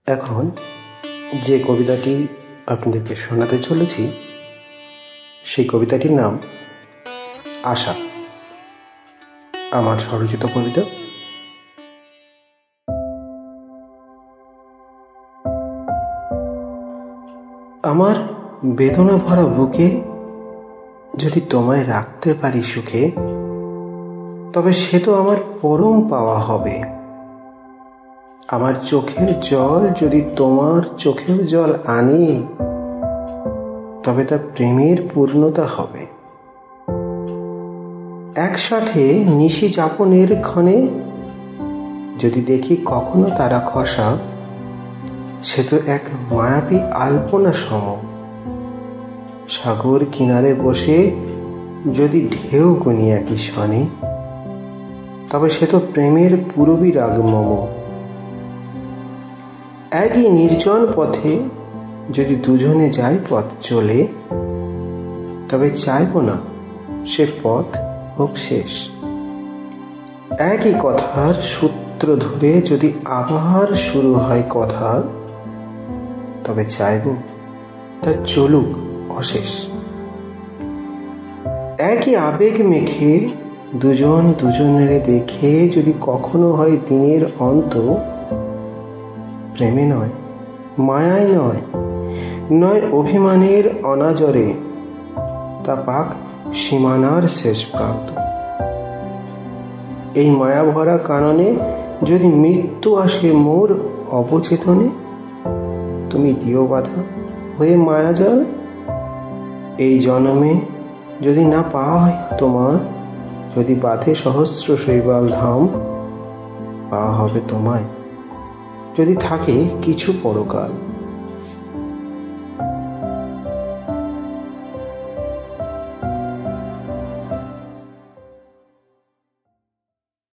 এখন যে কবিতাটি আপনাদেরকে শোনাতে চলেছি সেই কবিতাটির নাম আশা। আমার স্বরচিত কবিতা। আমার বেদনা ভরা বুকে যদি তোমায় রাখতে পারি সুখে, তবে সে তো আমার পরম পাওয়া হবে। আমার চোখের জল যদি তোমার চোখেও জল আনে, তবে তা প্রেমের পূর্ণতা হবে। একসাথে নিশি যাপনের ক্ষণে যদি দেখি কখনো তারা খসা, সে তো এক মায়াবী আলপনা সম। সাগর কিনারে বসে যদি ঢেউ গুনি একই শনে, তবে সে তো প্রেমের পূরবী রাগ মম। একই নির্জন পথে যদি দুজনে যাই পথ চলে, তবে চাইব না সে পথ হোক শেষ। একই কথার সূত্র ধরে যদি আবার শুরু হয় কথা, তবে চাইব তা চলুক অশেষ। একই আবেগ মেখে দুজন দুজনের দেখে যদি কখনো হয় দিনের অন্ত, প্রেমে নয়, মায়ায় নয়, নয় অভিমানের অনাজরে, তা পাক সীমানার শেষ প্রান্ত। এই মায়া ভরা কাননে যদি মৃত্যু আসে মোর অবচেতনে, তুমি দিও বাধা হয়ে মায়াজাল। এই জন্মে যদি না পাই তোমার, যদি বাঁধে সহস্র শৈবাল ধাম, পাওয়া হবে তোমায় যদি থাকে কিছু পরকাল।